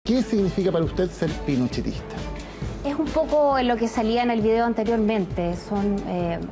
¿Qué significa para usted ser pinochetista? Es un poco en lo que salía en el video anteriormente.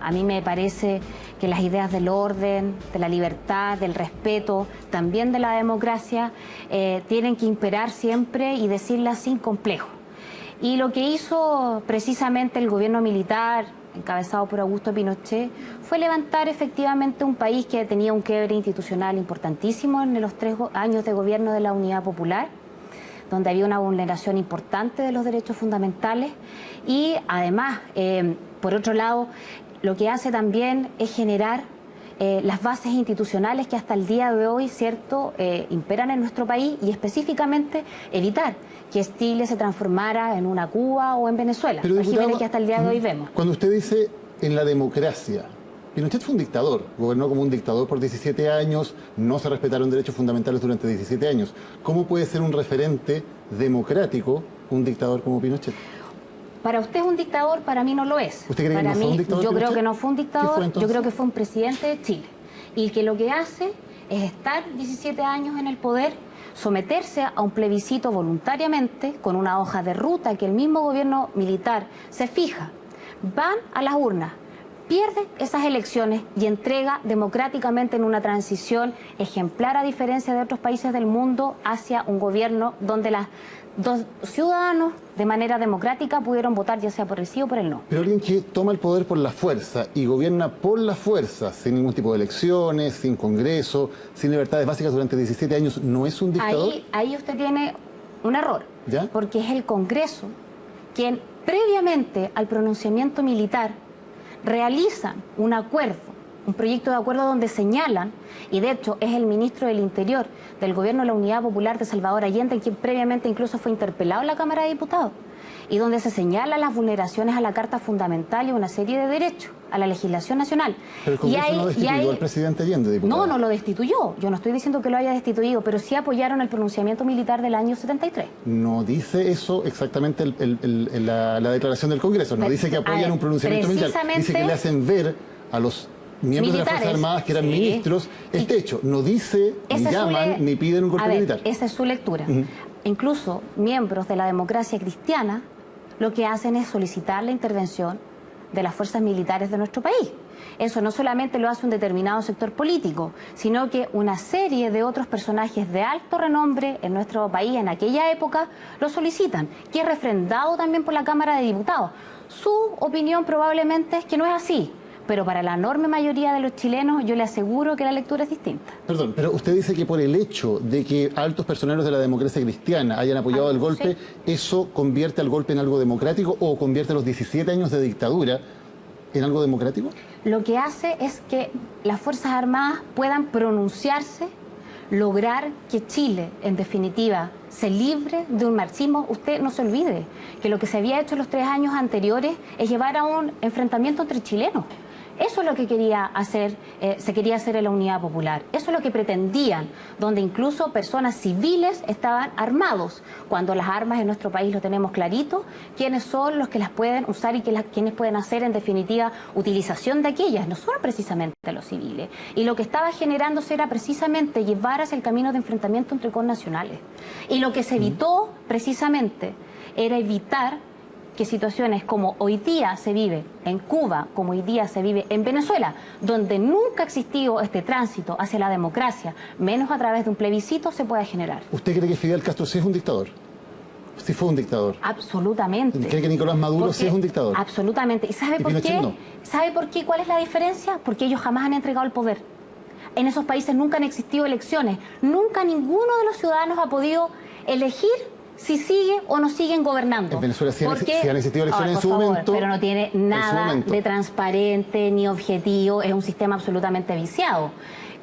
A mí me parece que las ideas del orden, de la libertad, del respeto, también de la democracia, tienen que imperar siempre y decirlas sin complejo. Y lo que hizo precisamente el gobierno militar, encabezado por Augusto Pinochet, fue levantar efectivamente un país que tenía un quiebre institucional importantísimo en los 3 años de gobierno de la Unidad Popular, donde había una vulneración importante de los derechos fundamentales y además, por otro lado, lo que hace también es generar las bases institucionales que hasta el día de hoy, ¿cierto?, imperan en nuestro país y específicamente evitar que Chile se transformara en una Cuba o en Venezuela, regímenes que hasta el día de hoy vemos. Cuando usted dice en la democracia, Pinochet fue un dictador, gobernó como un dictador por 17 años, no se respetaron derechos fundamentales durante 17 años. ¿Cómo puede ser un referente democrático un dictador como Pinochet? Para usted es un dictador, para mí no lo es. ¿Usted cree que no fue un dictador? Yo creo que no fue un dictador, yo creo que fue un presidente de Chile. Y que lo que hace es estar 17 años en el poder, someterse a un plebiscito voluntariamente, con una hoja de ruta que el mismo gobierno militar se fija. Van a las urnas, pierde esas elecciones y entrega democráticamente en una transición ejemplar, a diferencia de otros países del mundo, hacia un gobierno donde los ciudadanos de manera democrática pudieron votar ya sea por el sí o por el no. Pero alguien que toma el poder por la fuerza y gobierna por la fuerza, sin ningún tipo de elecciones, sin congreso, sin libertades básicas durante 17 años, ¿no es un dictador? Ahí usted tiene un error, ¿ya? Porque es el Congreso quien, previamente al pronunciamiento militar, realizan un acuerdo, un proyecto de acuerdo donde señalan, y de hecho es el ministro del Interior del Gobierno de la Unidad Popular de Salvador Allende, quien previamente incluso fue interpelado en la Cámara de Diputados, y donde se señalan las vulneraciones a la Carta Fundamental y a una serie de derechos, a la legislación nacional. Pero el Congreso no destituyó al presidente Allende, diputado. No lo destituyó. Yo no estoy diciendo que lo haya destituido, pero sí apoyaron el pronunciamiento militar del año 73. No dice eso exactamente la declaración del Congreso. No dice que apoyan un pronunciamiento militar. Dice que le hacen ver a los miembros militares de las Fuerzas Armadas, que eran ministros, este hecho. No dice, ni llaman, ni piden un golpe militar. Esa es su lectura. Incluso miembros de la democracia cristiana lo que hacen es solicitar la intervención de las fuerzas militares de nuestro país. Eso no solamente lo hace un determinado sector político, sino que una serie de otros personajes de alto renombre en nuestro país en aquella época lo solicitan, que es refrendado también por la Cámara de Diputados. Su opinión probablemente es que no es así, pero para la enorme mayoría de los chilenos yo le aseguro que la lectura es distinta. Perdón, pero usted dice que por el hecho de que altos personeros de la democracia cristiana hayan apoyado el golpe, sí, ¿eso convierte al golpe en algo democrático o convierte los 17 años de dictadura en algo democrático? Lo que hace es que las Fuerzas Armadas puedan pronunciarse, lograr que Chile, en definitiva, se libre de un marxismo. Usted no se olvide que lo que se había hecho en los 3 años anteriores es llevar a un enfrentamiento entre chilenos. Eso es lo que se quería hacer en la Unidad Popular. Eso es lo que pretendían, donde incluso personas civiles estaban armados, cuando las armas en nuestro país lo tenemos clarito, quiénes son los que las pueden usar y quienes pueden hacer, en definitiva, utilización de aquellas. No son precisamente los civiles. Y lo que estaba generándose era precisamente llevar hacia el camino de enfrentamiento entre connacionales. Y lo que se evitó, precisamente, era evitar que situaciones como hoy día se vive en Cuba, como hoy día se vive en Venezuela, donde nunca ha existido este tránsito hacia la democracia, menos a través de un plebiscito, se pueda generar. ¿Usted cree que Fidel Castro sí es un dictador? Sí fue un dictador. Absolutamente. ¿Cree que Nicolás Maduro sí es un dictador? Absolutamente. ¿Y sabe por qué? No. ¿Sabe por qué? ¿Cuál es la diferencia? Porque ellos jamás han entregado el poder. En esos países nunca han existido elecciones. Nunca ninguno de los ciudadanos ha podido elegir si sigue o no siguen gobernando. En Venezuela sí han existido elecciones en su momento. Pero no tiene nada de transparente ni objetivo, es un sistema absolutamente viciado.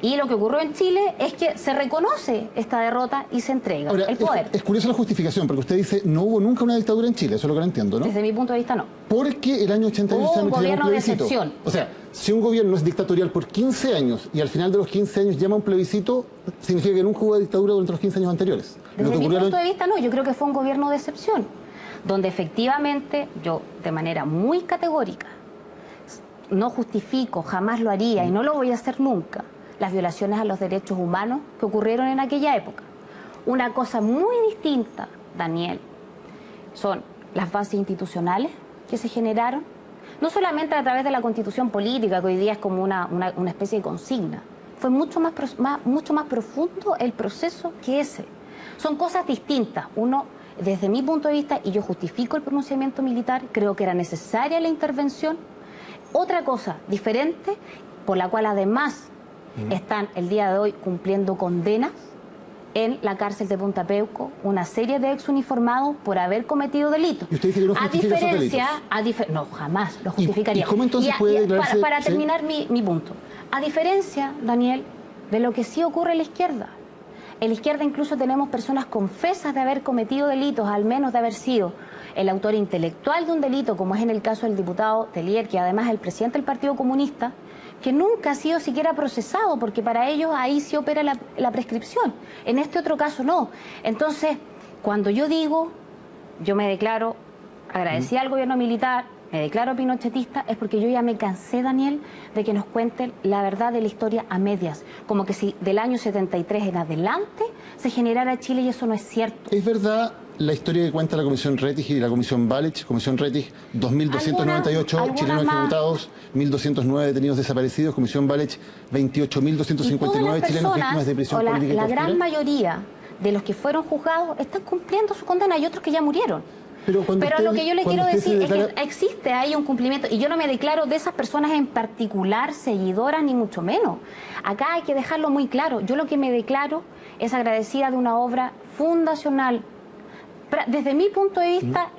Y lo que ocurrió en Chile es que se reconoce esta derrota y se entrega el poder. Es curiosa la justificación, porque usted dice, no hubo nunca una dictadura en Chile, eso es lo que no entiendo, ¿no? Desde mi punto de vista, no. Porque el año 88 hubo se un gobierno un de excepción. O sea, si un gobierno es dictatorial por 15 años y al final de los 15 años llama un plebiscito, significa que nunca hubo dictadura durante los 15 años anteriores. Desde mi punto de vista, no. Yo creo que fue un gobierno de excepción, donde efectivamente yo, de manera muy categórica, no justifico, jamás lo haría y no lo voy a hacer nunca, las violaciones a los derechos humanos que ocurrieron en aquella época. Una cosa muy distinta Daniel, son las bases institucionales que se generaron, no solamente a través de la constitución política, que hoy día es como una especie de consigna. Fue mucho más profundo el proceso que ese. Son cosas distintas. Uno, desde mi punto de vista, y yo justifico el pronunciamiento militar, creo que era necesaria la intervención. Otra cosa diferente, por la cual además están el día de hoy cumpliendo condenas en la cárcel de Punta Peuco, una serie de exuniformados por haber cometido delitos. ¿Y usted dice que no justifica esos delitos? No, jamás lo justificaría. ¿Y cómo entonces puede declararse? Para terminar mi punto. A diferencia, Daniel, de lo que sí ocurre en la izquierda. En la izquierda incluso tenemos personas confesas de haber cometido delitos, al menos de haber sido el autor intelectual de un delito, como es en el caso del diputado Tellier, que además es el presidente del Partido Comunista, que nunca ha sido siquiera procesado, porque para ellos ahí sí opera la prescripción. En este otro caso no. Entonces, cuando yo digo, yo me declaro agradecida al gobierno militar, me declaro pinochetista, es porque yo ya me cansé, Daniel, de que nos cuenten la verdad de la historia a medias. Como que si del año 73 en adelante se generara Chile, y eso no es cierto. ¿Es verdad la historia que cuenta la Comisión Rettig y la Comisión Balich? Comisión Rettig, 2.298 chilenos ejecutados, 1.209 detenidos desaparecidos. Comisión Balich, 28.259 chilenos víctimas de prisión política y la tortura. gran mayoría de los que fueron juzgados están cumpliendo su condena. Hay otros que ya murieron. Pero lo que yo le quiero decir es que existe ahí un cumplimiento, y yo no me declaro de esas personas en particular seguidoras, ni mucho menos. Acá hay que dejarlo muy claro. Yo lo que me declaro es agradecida de una obra fundacional. Desde mi punto de vista,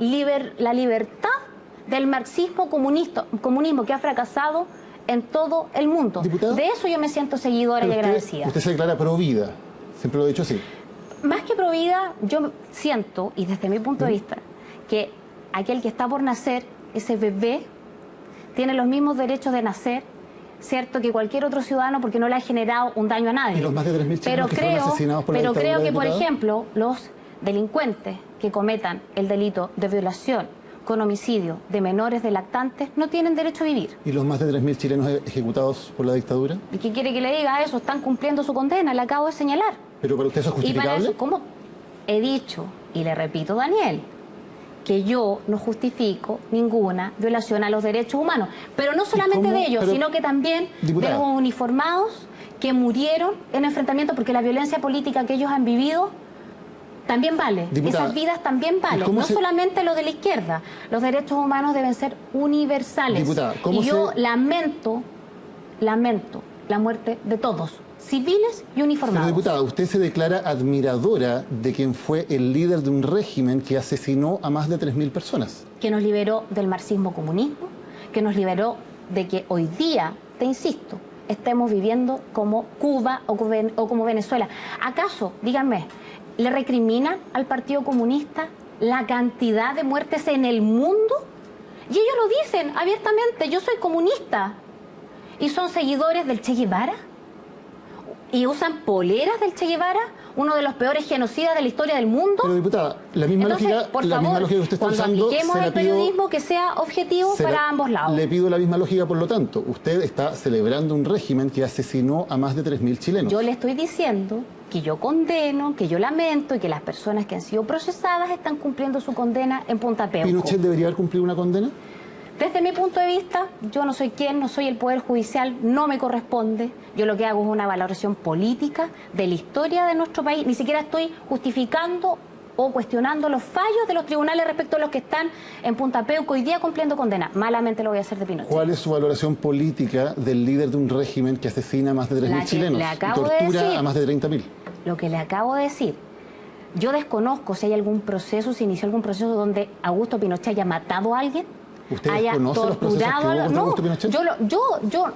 la libertad del marxismo-comunismo que ha fracasado en todo el mundo. ¿Diputada? De eso yo me siento seguidora y agradecida. Usted se declara pro vida, siempre lo he dicho así. Más que pro vida, yo siento, y desde mi punto de vista, que aquel que está por nacer, ese bebé, tiene los mismos derechos de nacer, cierto, que cualquier otro ciudadano, porque no le ha generado un daño a nadie. ¿Y los más de 3.000 chilenos que fueron asesinados por la dictadura? Pero creo que, por ejemplo, los delincuentes que cometan el delito de violación con homicidio de menores de lactantes no tienen derecho a vivir. ¿Y los más de 3.000 chilenos ejecutados por la dictadura? ¿Y qué quiere que le diga eso? Están cumpliendo su condena, le acabo de señalar. ¿Pero para usted eso es justificable? Y para eso, como he dicho, y le repito, Daniel, que yo no justifico ninguna violación a los derechos humanos. Pero no solamente de ellos, sino que también diputada, de los uniformados que murieron en enfrentamiento, porque la violencia política que ellos han vivido también vale. Diputada, esas vidas también valen. No solamente lo de la izquierda. Los derechos humanos deben ser universales. Diputada, y yo lamento la muerte de todos, civiles y uniformados. Pero, diputada, usted se declara admiradora de quien fue el líder de un régimen que asesinó a más de 3.000 personas. Que nos liberó del marxismo-comunismo, que nos liberó de que hoy día, te insisto, estemos viviendo como Cuba o como Venezuela. ¿Acaso, díganme, le recriminan al Partido Comunista la cantidad de muertes en el mundo? Y ellos lo dicen abiertamente, yo soy comunista. ¿Y son seguidores del Che Guevara? ¿Y usan poleras del Che Guevara? Uno de los peores genocidas de la historia del mundo. Pero, diputada, la misma lógica que usted está usando, apliquemos el periodismo que sea objetivo para ambos lados. Le pido la misma lógica, por lo tanto. Usted está celebrando un régimen que asesinó a más de 3.000 chilenos. Yo le estoy diciendo que yo condeno, que yo lamento y que las personas que han sido procesadas están cumpliendo su condena en Punta Peuco. ¿Pinochet debería haber cumplido una condena? Desde mi punto de vista, yo no soy quien, no soy el Poder Judicial, no me corresponde. Yo lo que hago es una valoración política de la historia de nuestro país. Ni siquiera estoy justificando o cuestionando los fallos de los tribunales respecto a los que están en Punta Peuco hoy día cumpliendo condena. Malamente lo voy a hacer de Pinochet. ¿Cuál es su valoración política del líder de un régimen que asesina a más de 3.000 chilenos y tortura a más de 30.000? Lo que le acabo de decir. Yo desconozco si hay algún proceso, si inició algún proceso donde Augusto Pinochet haya matado a alguien. ¿Usted haya conoce los procesos que hubo contra Augusto Pinochet?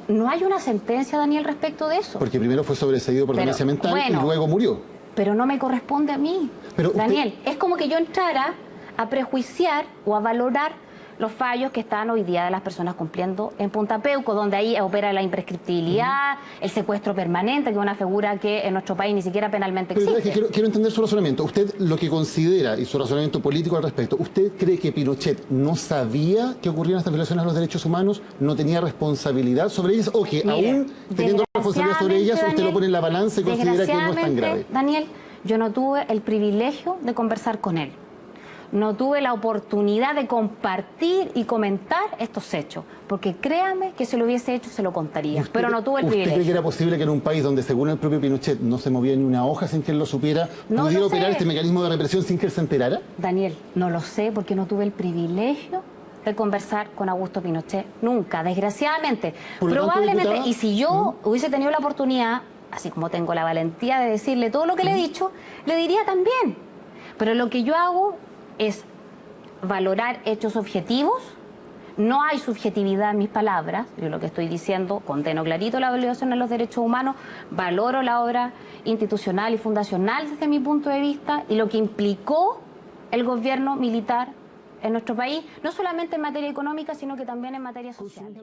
No hay una sentencia, Daniel, respecto de eso. Porque primero fue sobreseído por demencia mental y luego murió. Pero no me corresponde a mí, Daniel. Es como que yo entrara a prejuiciar o a valorar los fallos que están hoy día de las personas cumpliendo en Punta Peuco, donde ahí opera la imprescriptibilidad, el secuestro permanente, que es una figura que en nuestro país ni siquiera penalmente existe. Pero es que quiero entender su razonamiento. Usted lo que considera y su razonamiento político al respecto, ¿usted cree que Pinochet no sabía que ocurrían estas violaciones a los derechos humanos, no tenía responsabilidad sobre ellas, o que aún teniendo responsabilidad sobre ellas, usted lo pone en la balanza y considera que no es tan grave? Daniel, yo no tuve el privilegio de conversar con él. no tuve la oportunidad de compartir y comentar estos hechos, porque créame que si lo hubiese hecho se lo contaría, pero no tuve el privilegio. ¿Usted cree que era posible que en un país donde, según el propio Pinochet, no se movía ni una hoja sin que él lo supiera, pudiera operar este mecanismo de represión sin que él se enterara? Daniel, no lo sé porque no tuve el privilegio de conversar con Augusto Pinochet nunca, desgraciadamente. Probablemente, y si yo hubiese tenido la oportunidad, así como tengo la valentía de decirle todo lo que le he dicho, le diría también. Pero lo que yo hago es valorar hechos objetivos. No hay subjetividad en mis palabras. Yo lo que estoy diciendo, condeno clarito la violación de los derechos humanos, valoro la obra institucional y fundacional desde mi punto de vista y lo que implicó el gobierno militar en nuestro país, no solamente en materia económica, sino que también en materia social.